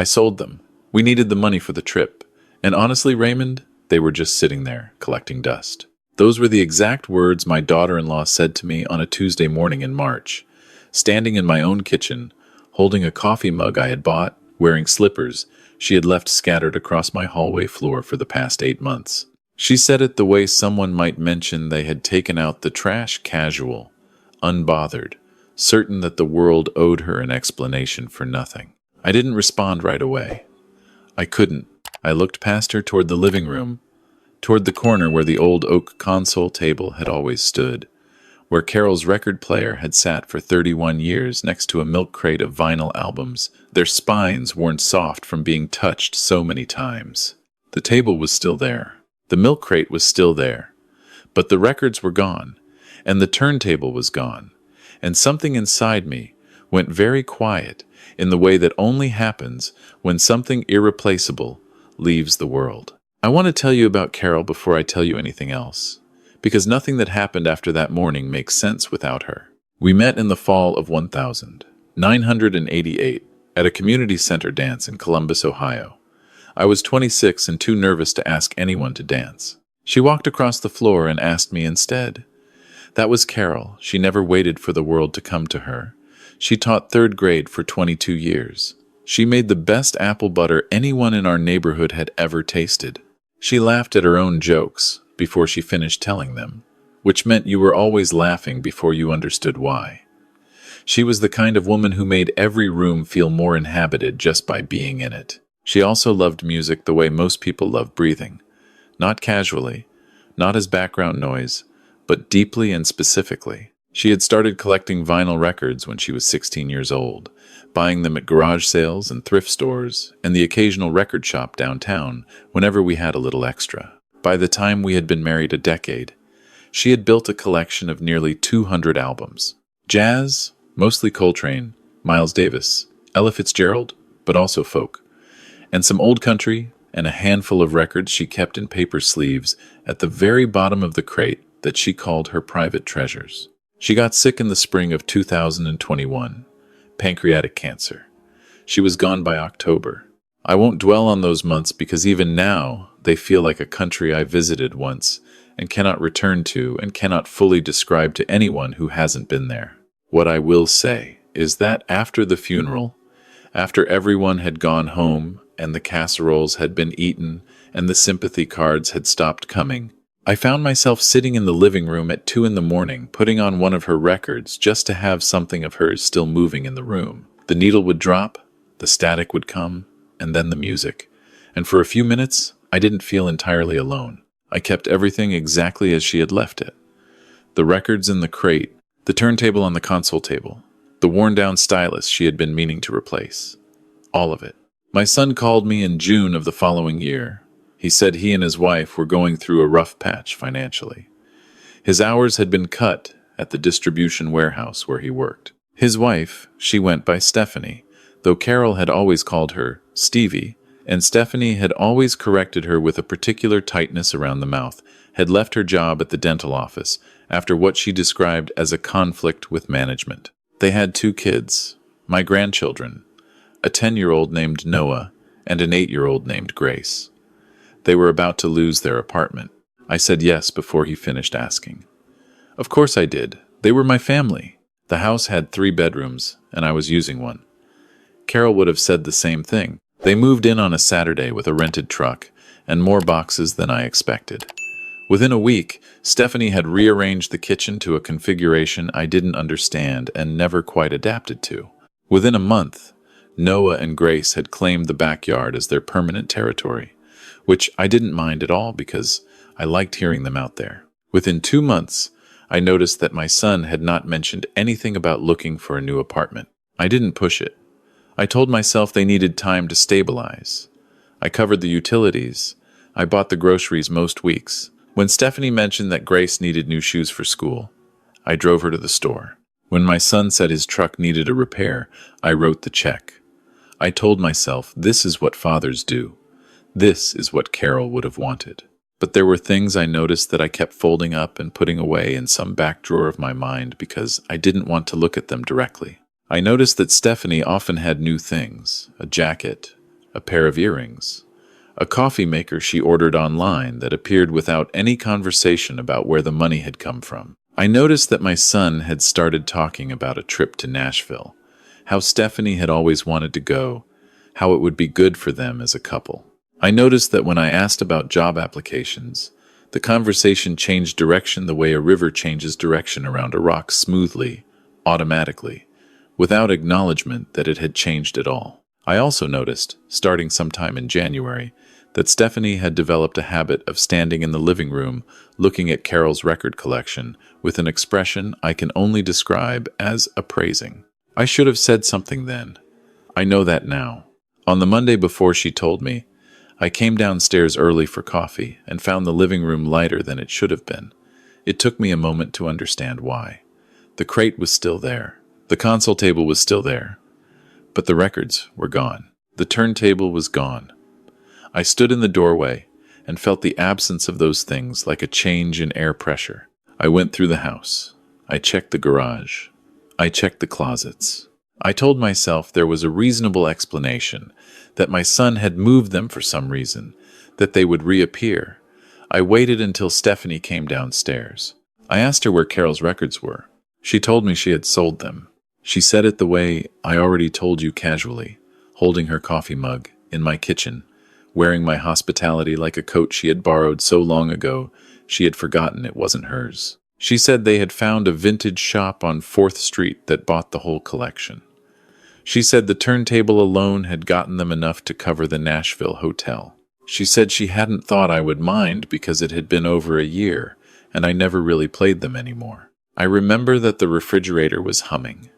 I sold them. We needed the money for the trip. And honestly, Raymond, they were just sitting there, collecting dust. Those were the exact words my daughter-in-law said to me on a Tuesday morning in March, standing in my own kitchen, holding a coffee mug I had bought, wearing slippers she had left scattered across my hallway floor for the past 8 months. She said it the way someone might mention they had taken out the trash casual, unbothered, certain that the world owed her an explanation for nothing. I didn't respond right away. I couldn't. I looked past her toward the living room, toward the corner where the old oak console table had always stood, where Carol's record player had sat for 31 years next to a milk crate of vinyl albums, their spines worn soft from being touched so many times. The table was still there. The milk crate was still there. But the records were gone, and the turntable was gone, and something inside me went very quiet in the way that only happens when something irreplaceable leaves the world. I want to tell you about Carol before I tell you anything else, because nothing that happened after that morning makes sense without her. We met in the fall of 1988 at a community center dance in Columbus, Ohio. I was 26 and too nervous to ask anyone to dance. She walked across the floor and asked me instead. That was Carol. She never waited for the world to come to her. She taught third grade for 22 years. She made the best apple butter anyone in our neighborhood had ever tasted. She laughed at her own jokes before she finished telling them, which meant you were always laughing before you understood why. She was the kind of woman who made every room feel more inhabited just by being in it. She also loved music the way most people love breathing. Not casually, not as background noise, but deeply and specifically. She had started collecting vinyl records when she was 16 years old, buying them at garage sales and thrift stores and the occasional record shop downtown whenever we had a little extra. By the time we had been married a decade, she had built a collection of nearly 200 albums. Jazz, mostly Coltrane, Miles Davis, Ella Fitzgerald, but also folk, and some old country and a handful of records she kept in paper sleeves at the very bottom of the crate that she called her private treasures. She got sick in the spring of 2021, pancreatic cancer. She was gone by October. I won't dwell on those months because even now they feel like a country I visited once and cannot return to and cannot fully describe to anyone who hasn't been there. What I will say is that after the funeral, after everyone had gone home and the casseroles had been eaten and the sympathy cards had stopped coming, I found myself sitting in the living room at 2 a.m, putting on one of her records just to have something of hers still moving in the room. The needle would drop, the static would come, and then the music. And for a few minutes, I didn't feel entirely alone. I kept everything exactly as she had left it. The records in the crate, the turntable on the console table, the worn-down stylus she had been meaning to replace. All of it. My son called me in June of the following year. He said he and his wife were going through a rough patch financially. His hours had been cut at the distribution warehouse where he worked. His wife, she went by Stephanie, though Carol had always called her Stevie, and Stephanie had always corrected her with a particular tightness around the mouth, had left her job at the dental office after what she described as a conflict with management. They had 2 kids, my grandchildren, a 10-year-old named Noah and an 8-year-old named Grace. They were about to lose their apartment. I said yes before he finished asking. Of course I did. They were my family. The house had 3 bedrooms, and I was using one. Carol would have said the same thing. They moved in on a Saturday with a rented truck and more boxes than I expected. Within a week, Stephanie had rearranged the kitchen to a configuration I didn't understand and never quite adapted to. Within a month, Noah and Grace had claimed the backyard as their permanent territory, which I didn't mind at all because I liked hearing them out there. Within 2 months, I noticed that my son had not mentioned anything about looking for a new apartment. I didn't push it. I told myself they needed time to stabilize. I covered the utilities. I bought the groceries most weeks. When Stephanie mentioned that Grace needed new shoes for school, I drove her to the store. When my son said his truck needed a repair, I wrote the check. I told myself, this is what fathers do. This is what Carol would have wanted. But there were things I noticed that I kept folding up and putting away in some back drawer of my mind because I didn't want to look at them directly. I noticed that Stephanie often had new things, a jacket, a pair of earrings, a coffee maker she ordered online that appeared without any conversation about where the money had come from. I noticed that my son had started talking about a trip to Nashville, how Stephanie had always wanted to go, how it would be good for them as a couple. I noticed that when I asked about job applications, the conversation changed direction the way a river changes direction around a rock smoothly, automatically, without acknowledgement that it had changed at all. I also noticed, starting sometime in January, that Stephanie had developed a habit of standing in the living room looking at Carol's record collection with an expression I can only describe as appraising. I should have said something then. I know that now. On the Monday before she told me, I came downstairs early for coffee and found the living room lighter than it should have been. It took me a moment to understand why. The crate was still there. The console table was still there. But the records were gone. The turntable was gone. I stood in the doorway and felt the absence of those things like a change in air pressure. I went through the house. I checked the garage. I checked the closets. I told myself there was a reasonable explanation, that my son had moved them for some reason, that they would reappear. I waited until Stephanie came downstairs. I asked her where Carol's records were. She told me she had sold them. She said it the way I already told you casually, holding her coffee mug in my kitchen, wearing my hospitality like a coat she had borrowed so long ago she had forgotten it wasn't hers. She said they had found a vintage shop on 4th Street that bought the whole collection. She said the turntable alone had gotten them enough to cover the Nashville hotel. She said she hadn't thought I would mind because it had been over a year, and I never really played them anymore. I remember that the refrigerator was humming.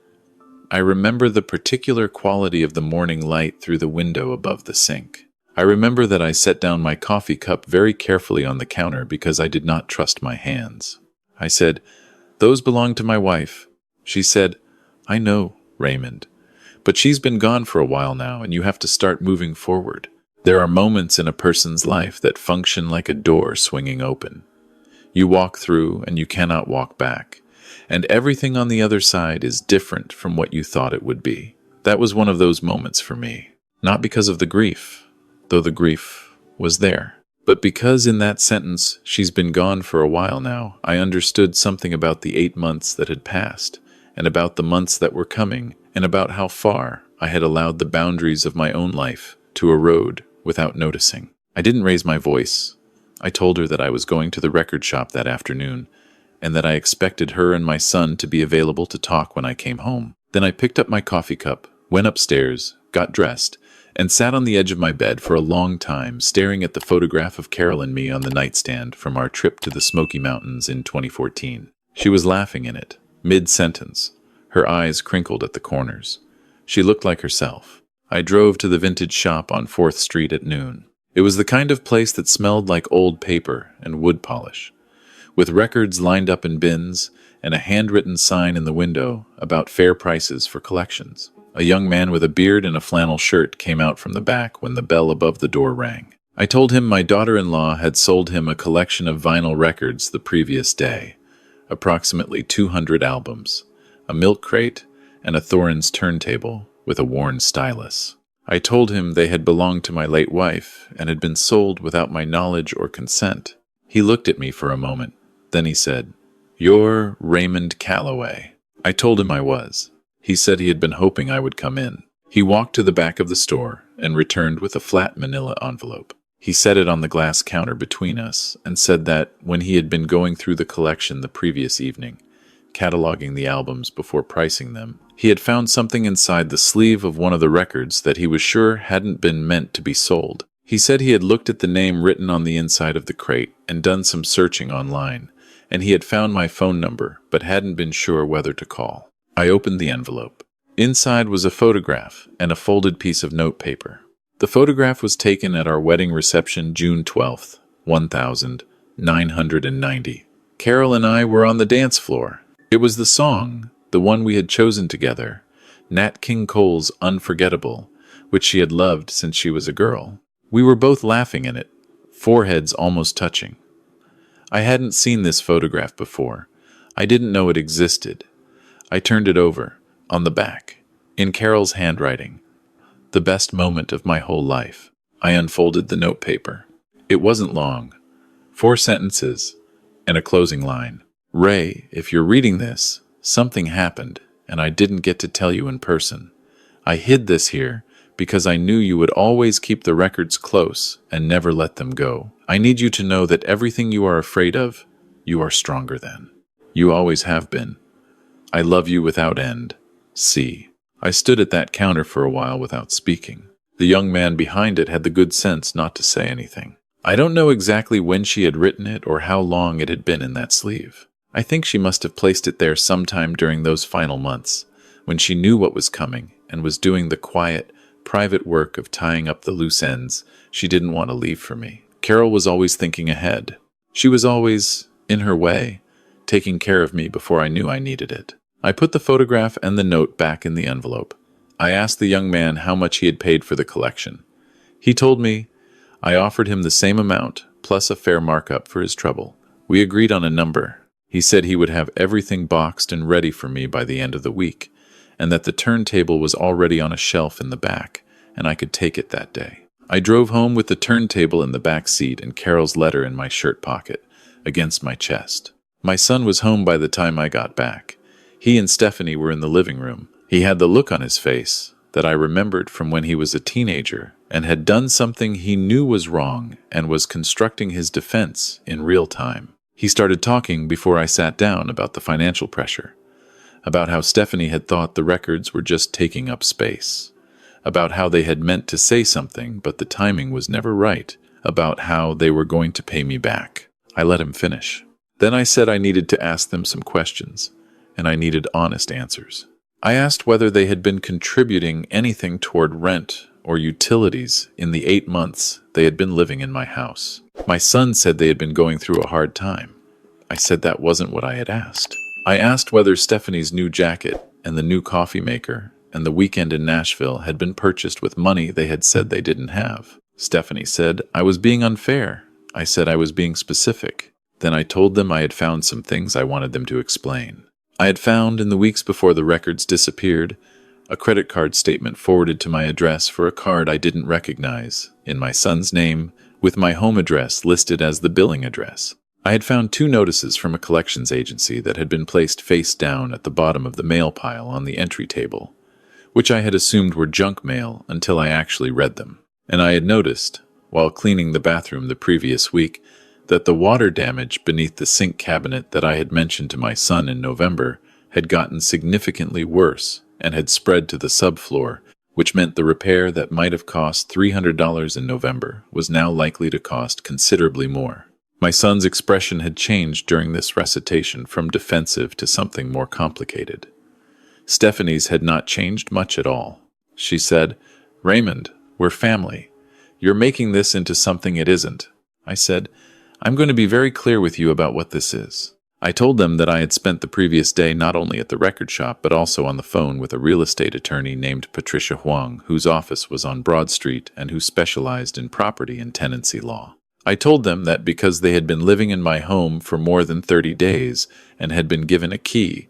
I remember the particular quality of the morning light through the window above the sink. I remember that I set down my coffee cup very carefully on the counter because I did not trust my hands. I said, "Those belong to my wife." She said, "I know, Raymond. But she's been gone for a while now, and you have to start moving forward. There are moments in a person's life that function like a door swinging open. You walk through, and you cannot walk back. And everything on the other side is different from what you thought it would be." That was one of those moments for me. Not because of the grief, though the grief was there, but because in that sentence, "she's been gone for a while now," I understood something about the 8 months that had passed, and about the months that were coming, and about how far I had allowed the boundaries of my own life to erode without noticing. I didn't raise my voice. I told her that I was going to the record shop that afternoon, and that I expected her and my son to be available to talk when I came home. Then I picked up my coffee cup, went upstairs, got dressed, and sat on the edge of my bed for a long time, staring at the photograph of Carol and me on the nightstand from our trip to the Smoky Mountains in 2014. She was laughing in it, mid-sentence, her eyes crinkled at the corners. She looked like herself. I drove to the vintage shop on 4th Street at noon. It was the kind of place that smelled like old paper and wood polish, with records lined up in bins and a handwritten sign in the window about fair prices for collections. A young man with a beard and a flannel shirt came out from the back when the bell above the door rang. I told him my daughter-in-law had sold him a collection of vinyl records the previous day, approximately 200 albums, a milk crate, and a Thorin's turntable with a worn stylus. I told him they had belonged to my late wife and had been sold without my knowledge or consent. He looked at me for a moment. Then he said, "You're Raymond Calloway." I told him I was. He said he had been hoping I would come in. He walked to the back of the store and returned with a flat manila envelope. He set it on the glass counter between us and said that when he had been going through the collection the previous evening, cataloging the albums before pricing them, he had found something inside the sleeve of one of the records that he was sure hadn't been meant to be sold. He said he had looked at the name written on the inside of the crate and done some searching online, and he had found my phone number but hadn't been sure whether to call. I opened the envelope. Inside was a photograph and a folded piece of notepaper. The photograph was taken at our wedding reception June 12th, 1990. Carol and I were on the dance floor. It was the song, the one we had chosen together, Nat King Cole's Unforgettable, which she had loved since she was a girl. We were both laughing in it, foreheads almost touching. I hadn't seen this photograph before. I didn't know it existed. I turned it over, on the back, in Carol's handwriting. The best moment of my whole life. I unfolded the notepaper. It wasn't long. 4 sentences and a closing line. Ray, if you're reading this, something happened, and I didn't get to tell you in person. I hid this here because I knew you would always keep the records close and never let them go. I need you to know that everything you are afraid of, you are stronger than. You always have been. I love you without end. C. I stood at that counter for a while without speaking. The young man behind it had the good sense not to say anything. I don't know exactly when she had written it or how long it had been in that sleeve. I think she must have placed it there sometime during those final months, when she knew what was coming and was doing the quiet, private work of tying up the loose ends she didn't want to leave for me. Carol was always thinking ahead. She was always, in her way, taking care of me before I knew I needed it. I put the photograph and the note back in the envelope. I asked the young man how much he had paid for the collection. He told me. I offered him the same amount, plus a fair markup for his trouble. We agreed on a number. He said he would have everything boxed and ready for me by the end of the week, and that the turntable was already on a shelf in the back, and I could take it that day. I drove home with the turntable in the back seat and Carol's letter in my shirt pocket, against my chest. My son was home by the time I got back. He and Stephanie were in the living room. He had the look on his face that I remembered from when he was a teenager and had done something he knew was wrong and was constructing his defense in real time. He started talking before I sat down about the financial pressure, about how Stephanie had thought the records were just taking up space, about how they had meant to say something but the timing was never right, about how they were going to pay me back. I let him finish. Then I said I needed to ask them some questions, and I needed honest answers. I asked whether they had been contributing anything toward rent or utilities in the 8 months they had been living in my house. My son said they had been going through a hard time. I said that wasn't what I had asked. I asked whether Stephanie's new jacket and the new coffee maker and the weekend in Nashville had been purchased with money they had said they didn't have. Stephanie said I was being unfair. I said I was being specific. Then I told them I had found some things I wanted them to explain. I had found, in the weeks before the records disappeared, a credit card statement forwarded to my address for a card I didn't recognize, in my son's name, with my home address listed as the billing address. I had found 2 notices from a collections agency that had been placed face down at the bottom of the mail pile on the entry table, which I had assumed were junk mail until I actually read them. And I had noticed, while cleaning the bathroom the previous week, that the water damage beneath the sink cabinet that I had mentioned to my son in November had gotten significantly worse and had spread to the subfloor, which meant the repair that might have cost $300 in November was now likely to cost considerably more. My son's expression had changed during this recitation from defensive to something more complicated. Stephanie's had not changed much at all. She said, "Raymond, we're family. You're making this into something it isn't." I said, "I'm going to be very clear with you about what this is." I told them that I had spent the previous day not only at the record shop but also on the phone with a real estate attorney named Patricia Huang, whose office was on Broad Street and who specialized in property and tenancy law. I told them that because they had been living in my home for more than 30 days and had been given a key,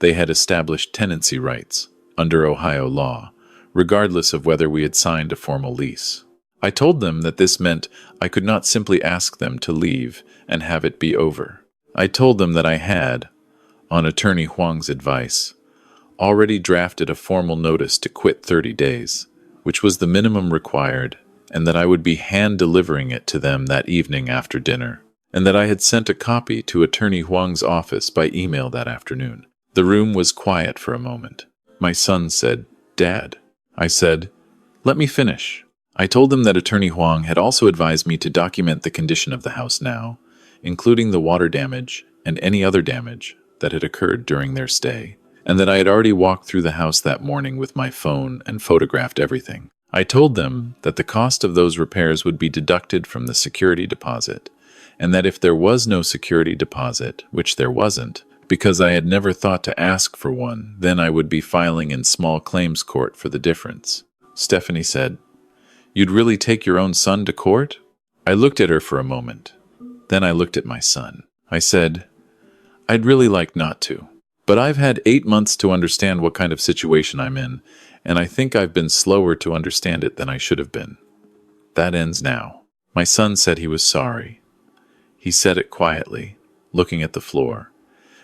they had established tenancy rights under Ohio law, regardless of whether we had signed a formal lease. I told them that this meant I could not simply ask them to leave and have it be over. I told them that I had, on Attorney Huang's advice, already drafted a formal notice to quit 30 days, which was the minimum required, and that I would be hand-delivering it to them that evening after dinner, and that I had sent a copy to Attorney Huang's office by email that afternoon. The room was quiet for a moment. My son said, "Dad." I said, "Let me finish." I told them that Attorney Huang had also advised me to document the condition of the house now, including the water damage and any other damage that had occurred during their stay, and that I had already walked through the house that morning with my phone and photographed everything. I told them that the cost of those repairs would be deducted from the security deposit, and that if there was no security deposit, which there wasn't, because I had never thought to ask for one, then I would be filing in small claims court for the difference. Stephanie said, "You'd really take your own son to court?" I looked at her for a moment. Then I looked at my son. I said, "I'd really like not to. But I've had 8 months to understand what kind of situation I'm in, and I think I've been slower to understand it than I should have been. That ends now. My son said he was sorry. He said it quietly, looking at the floor.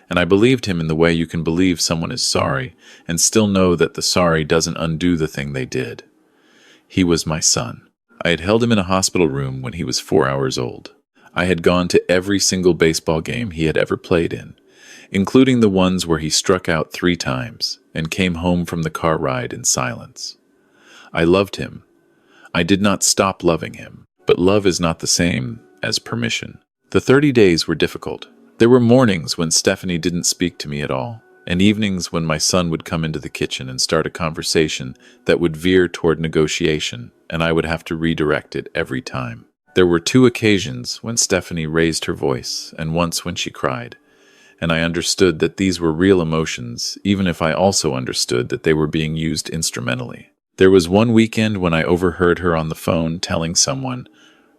And I believed him in the way you can believe someone is sorry and still know that the sorry doesn't undo the thing they did. He was my son. I had held him in a hospital room when he was 4 hours old. I had gone to every single baseball game he had ever played in, including the ones where he struck out 3 times and came home from the car ride in silence. I loved him. I did not stop loving him, but love is not the same as permission. The 30 days were difficult. There were mornings when Stephanie didn't speak to me at all, and evenings when my son would come into the kitchen and start a conversation that would veer toward negotiation, and I would have to redirect it every time. There were 2 occasions when Stephanie raised her voice, and once when she cried, and I understood that these were real emotions, even if I also understood that they were being used instrumentally. There was one weekend when I overheard her on the phone telling someone,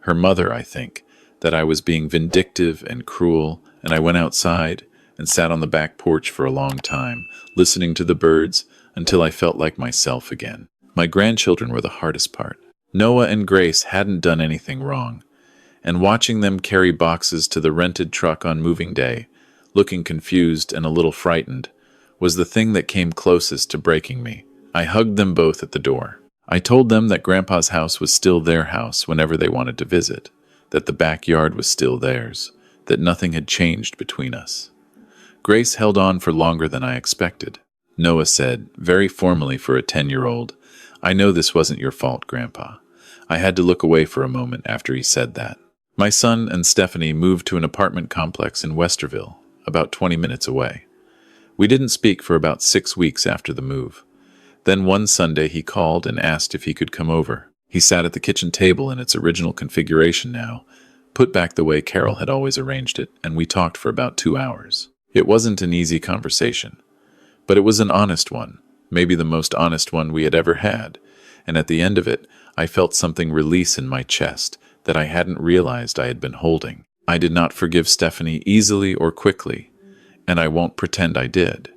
her mother, I think, that I was being vindictive and cruel, and I went outside and sat on the back porch for a long time, listening to the birds until I felt like myself again. My grandchildren were the hardest part. Noah and Grace hadn't done anything wrong, and watching them carry boxes to the rented truck on moving day, looking confused and a little frightened, was the thing that came closest to breaking me. I hugged them both at the door. I told them that Grandpa's house was still their house whenever they wanted to visit, that the backyard was still theirs, that nothing had changed between us. Grace held on for longer than I expected. Noah said, very formally for a 10-year-old, "I know this wasn't your fault, Grandpa." I had to look away for a moment after he said that. My son and Stephanie moved to an apartment complex in Westerville, about 20 minutes away. We didn't speak for about 6 weeks after the move. Then one Sunday he called and asked if he could come over. He sat at the kitchen table in its original configuration now, put back the way Carol had always arranged it, and we talked for about 2 hours. It wasn't an easy conversation, but it was an honest one, maybe the most honest one we had ever had, and at the end of it, I felt something release in my chest that I hadn't realized I had been holding. I did not forgive Stephanie easily or quickly, and I won't pretend I did.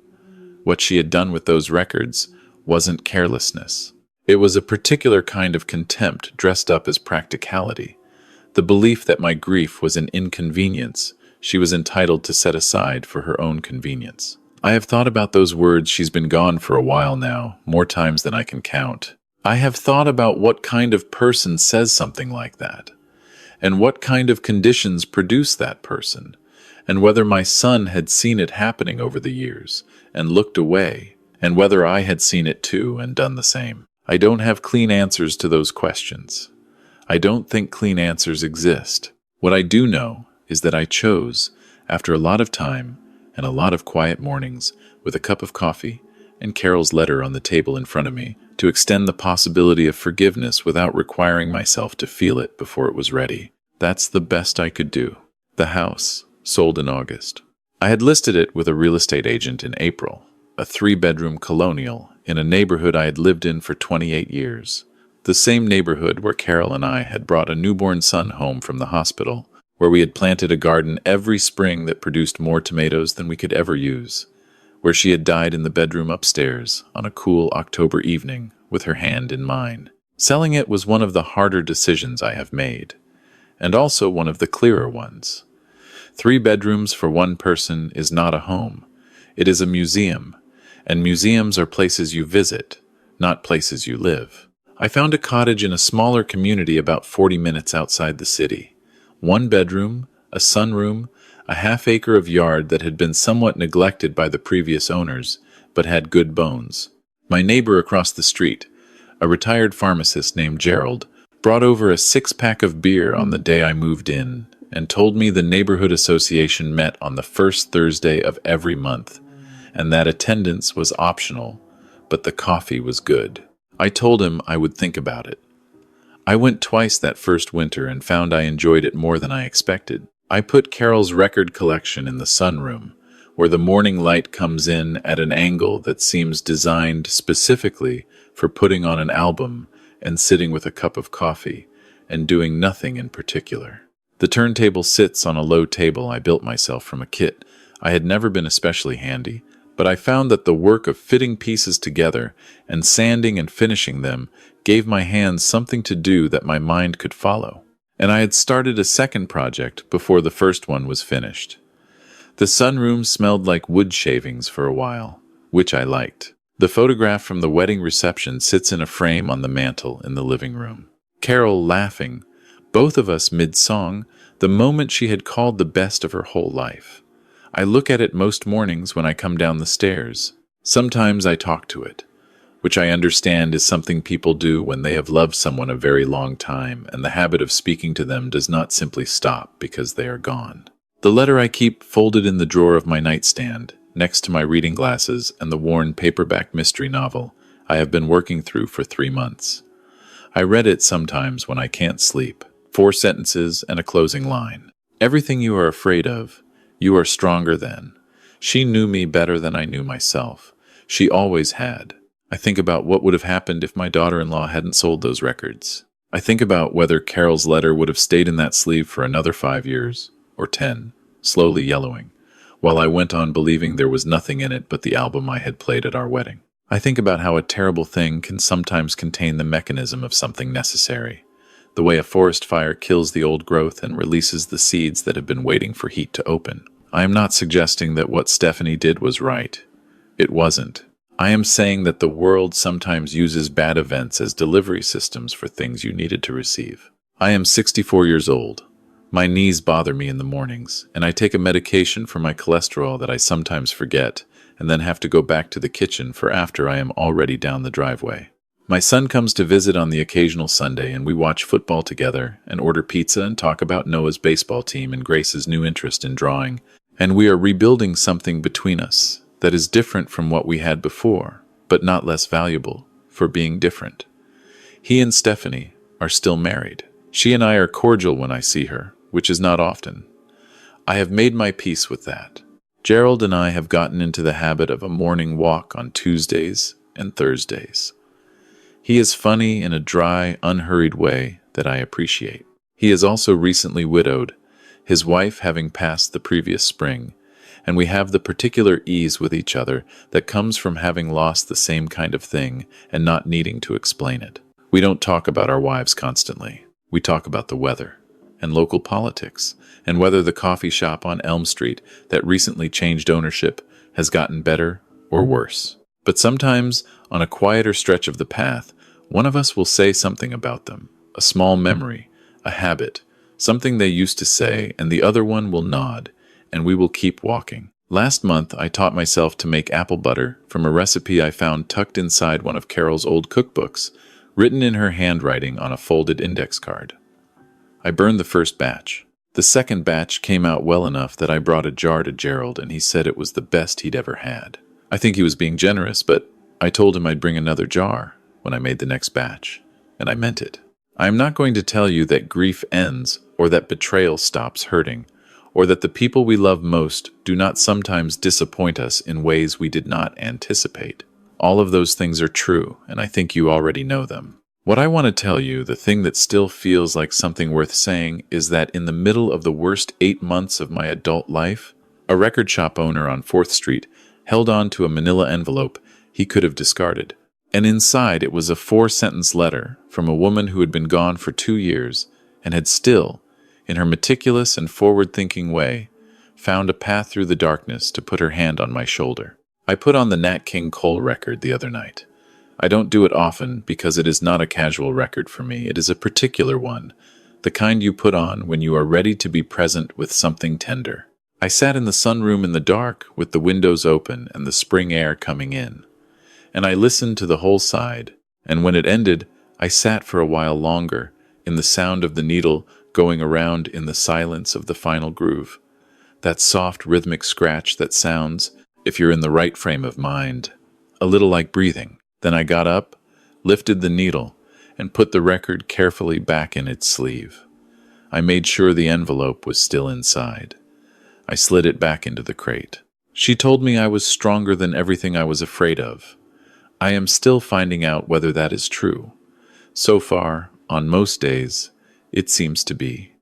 What she had done with those records wasn't carelessness. It was a particular kind of contempt dressed up as practicality. The belief that my grief was an inconvenience she was entitled to set aside for her own convenience. I have thought about those words "she's been gone for a while now," more times than I can count. I have thought about what kind of person says something like that, and what kind of conditions produce that person, and whether my son had seen it happening over the years and looked away, and whether I had seen it too and done the same. I don't have clean answers to those questions. I don't think clean answers exist. What I do know is that I chose, after a lot of time and a lot of quiet mornings, with a cup of coffee and Carol's letter on the table in front of me, to extend the possibility of forgiveness without requiring myself to feel it before it was ready. That's the best I could do. The house sold in August. I had listed it with a real estate agent in April, a 3-bedroom colonial in a neighborhood I had lived in for 28 years. The same neighborhood where Carol and I had brought a newborn son home from the hospital, where we had planted a garden every spring that produced more tomatoes than we could ever use, where she had died in the bedroom upstairs on a cool October evening with her hand in mine. Selling it was one of the harder decisions I have made, and also one of the clearer ones. 3 bedrooms for one person is not a home. It is a museum, and museums are places you visit, not places you live. I found a cottage in a smaller community about 40 minutes outside the city. 1 bedroom, a sunroom, a half-acre of yard that had been somewhat neglected by the previous owners, but had good bones. My neighbor across the street, a retired pharmacist named Gerald, brought over a 6-pack of beer on the day I moved in and told me the neighborhood association met on the first Thursday of every month, and that attendance was optional, but the coffee was good. I told him I would think about it. I went twice that first winter and found I enjoyed it more than I expected. I put Carol's record collection in the sunroom, where the morning light comes in at an angle that seems designed specifically for putting on an album and sitting with a cup of coffee and doing nothing in particular. The turntable sits on a low table I built myself from a kit. I had never been especially handy, but I found that the work of fitting pieces together and sanding and finishing them gave my hands something to do that my mind could follow. And I had started a second project before the first one was finished. The sunroom smelled like wood shavings for a while, which I liked. The photograph from the wedding reception sits in a frame on the mantel in the living room. Carol laughing, both of us mid-song, the moment she had called the best of her whole life. I look at it most mornings when I come down the stairs. Sometimes I talk to it, which I understand is something people do when they have loved someone a very long time, and the habit of speaking to them does not simply stop because they are gone. The letter I keep folded in the drawer of my nightstand, next to my reading glasses and the worn paperback mystery novel I have been working through for 3 months. I read it sometimes when I can't sleep. 4 sentences and a closing line. Everything you are afraid of, you are stronger than. She knew me better than I knew myself. She always had. I think about what would have happened if my daughter-in-law hadn't sold those records. I think about whether Carol's letter would have stayed in that sleeve for another 5 years, or 10, slowly yellowing, while I went on believing there was nothing in it but the album I had played at our wedding. I think about how a terrible thing can sometimes contain the mechanism of something necessary, the way a forest fire kills the old growth and releases the seeds that have been waiting for heat to open. I am not suggesting that what Stephanie did was right. It wasn't. I am saying that the world sometimes uses bad events as delivery systems for things you needed to receive. I am 64 years old. My knees bother me in the mornings, and I take a medication for my cholesterol that I sometimes forget, and then have to go back to the kitchen for after I am already down the driveway. My son comes to visit on the occasional Sunday, and we watch football together and order pizza and talk about Noah's baseball team and Grace's new interest in drawing, and we are rebuilding something between us that is different from what we had before, but not less valuable for being different. He and Stephanie are still married. She and I are cordial when I see her, which is not often. I have made my peace with that. Gerald and I have gotten into the habit of a morning walk on Tuesdays and Thursdays. He is funny in a dry, unhurried way that I appreciate. He is also recently widowed, his wife having passed the previous spring, and we have the particular ease with each other that comes from having lost the same kind of thing and not needing to explain it. We don't talk about our wives constantly. We talk about the weather and local politics and whether the coffee shop on Elm Street that recently changed ownership has gotten better or worse. But sometimes, on a quieter stretch of the path, one of us will say something about them, a small memory, a habit, something they used to say, and the other one will nod, and we will keep walking. Last month, I taught myself to make apple butter from a recipe I found tucked inside one of Carol's old cookbooks, written in her handwriting on a folded index card. I burned the first batch. The second batch came out well enough that I brought a jar to Gerald, and he said it was the best he'd ever had. I think he was being generous, but I told him I'd bring another jar when I made the next batch, and I meant it. I am not going to tell you that grief ends, or that betrayal stops hurting, or that the people we love most do not sometimes disappoint us in ways we did not anticipate. All of those things are true, and I think you already know them. What I want to tell you, the thing that still feels like something worth saying, is that in the middle of the worst 8 months of my adult life, a record shop owner on 4th Street held on to a manila envelope he could have discarded. And inside it was a 4-sentence letter from a woman who had been gone for 2 years and had still, in her meticulous and forward-thinking way, found a path through the darkness to put her hand on my shoulder. I put on the Nat King Cole record the other night. I don't do it often because it is not a casual record for me. It is a particular one, the kind you put on when you are ready to be present with something tender. I sat in the sunroom in the dark with the windows open and the spring air coming in, and I listened to the whole side, and when it ended, I sat for a while longer in the sound of the needle going around in the silence of the final groove, that soft rhythmic scratch that sounds, if you're in the right frame of mind, a little like breathing. Then I got up, lifted the needle, and put the record carefully back in its sleeve. I made sure the envelope was still inside. I slid it back into the crate. She told me I was stronger than everything I was afraid of. I am still finding out whether that is true. So far, on most days, it seems to be.